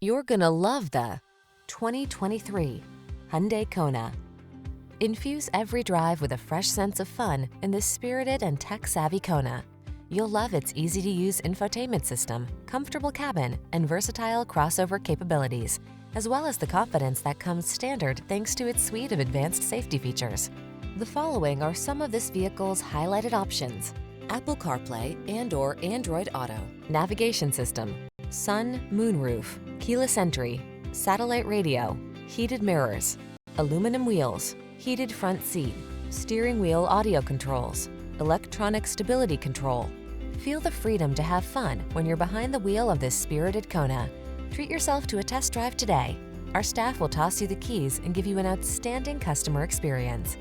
You're gonna love the 2023 Hyundai Kona. Infuse every drive with a fresh sense of fun in this spirited and tech-savvy Kona. You'll love its easy-to-use infotainment system, comfortable cabin, and versatile crossover capabilities, as well as the confidence that comes standard thanks to its suite of advanced safety features. The following are some of this vehicle's highlighted options: Apple CarPlay and/or Android Auto, navigation system, sun, moonroof, keyless entry, satellite radio, heated mirrors, aluminum wheels, heated front seat, steering wheel audio controls, electronic stability control. Feel the freedom to have fun when you're behind the wheel of this spirited Kona. Treat yourself to a test drive today. Our staff will toss you the keys and give you an outstanding customer experience.